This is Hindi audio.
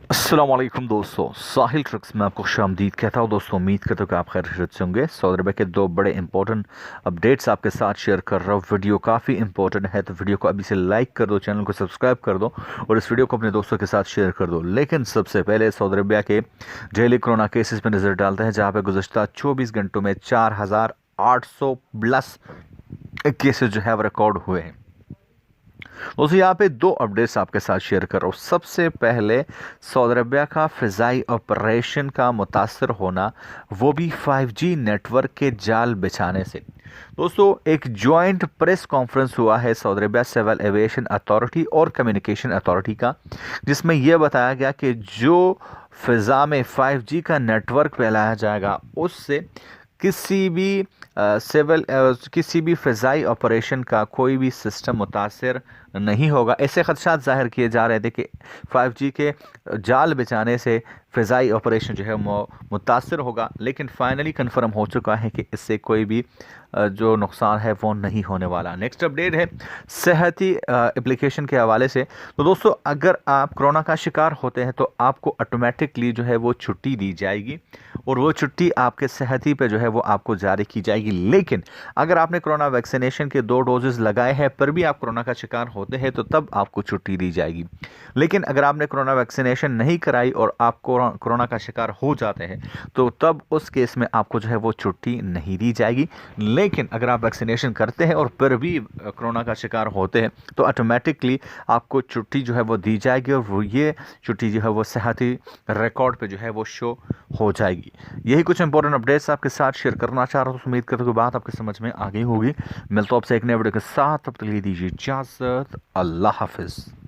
अस्सलामुअलैकुम दोस्तों, साहिल ट्रिक्स में आपको खुशामदीद कहता हूँ। दोस्तों, उम्मीद करता हूँ कि आप खैरियत से होंगे। सऊदी अरब के दो बड़े इंपॉर्टेंट अपडेट्स आपके साथ शेयर कर रहा हूँ। वीडियो काफ़ी इंपॉर्टेंट है, तो वीडियो को अभी से लाइक कर दो, चैनल को सब्सक्राइब कर दो और इस वीडियो को अपने दोस्तों के साथ शेयर कर दो। लेकिन सबसे पहले सऊदी अरबिया के डेली कोरोना केसेस पर नज़र डालते हैं, जहाँ पे गुज़श्ता 24 घंटों में 4800 प्लस केसेस जो है वो रिकॉर्ड हुए हैं। दोस्तों, यहाँ पे दो अपडेट्स आपके साथ शेयर कर रहा हूँ। सबसे पहले सऊदी अरबिया का फ़िज़ाई ऑपरेशन का मुतासर होना, वो भी 5G नेटवर्क के जाल बिछाने से। दोस्तों, एक जॉइंट प्रेस कॉन्फ्रेंस हुआ है Saudi Arabia Civil Aviation Authority और कम्युनिकेशन अथॉरिटी का, जिसमें यह बताया गया कि जो फ़िज़ा में 5G का नेटवर्क फैलाया जाएगा, उससे किसी भी किसी भी फ़िज़ाई ऑपरेशन का कोई भी सिस्टम मुतासर नहीं होगा। ऐसे खदशात ज़ाहिर किए जा रहे थे कि 5G के जाल बिछाने से फ़िज़ाई ऑपरेशन जो है मुतासर होगा, लेकिन फाइनली कंफर्म हो चुका है कि इससे कोई भी जो नुकसान है वो नहीं होने वाला। नेक्स्ट अपडेट है सेहती एप्लीकेशन के हवाले से। तो दोस्तों, अगर आप कोरोना का शिकार होते हैं तो आपको ऑटोमेटिकली जो है वो छुट्टी दी जाएगी और वो छुट्टी आपके सेहती पे जो है वो आपको जारी की जाएगी। लेकिन अगर आपने कोरोना वैक्सीनेशन के 2 डोजेस लगाए हैं पर भी आप कोरोना का शिकार होते हैं तो तब आपको छुट्टी दी जाएगी। लेकिन अगर आपने कोरोना वैक्सीनेशन नहीं कराई और आप कोरोना का शिकार हो जाते हैं तो तब उस केस में आपको जो है वो छुट्टी नहीं दी जाएगी। लेकिन अगर आप वैक्सीनेशन करते हैं और फिर भी कोरोना का शिकार होते हैं तो ऑटोमेटिकली आपको छुट्टी जो है वो दी जाएगी और वो ये छुट्टी जो है वो सेहती रिकॉर्ड पे जो है वो शो हो जाएगी। यही कुछ इंपॉर्टेंट अपडेट्स आपके साथ शेयर करना चाह रहा हूँ। उम्मीद करता हूँ कि बात आपके समझ में आ गई होगी। मिलता हूँ आपसे एक नए वीडियो के साथ, तब तक के लिए दीजिए इजाज़त। अल्लाह हाफिज़।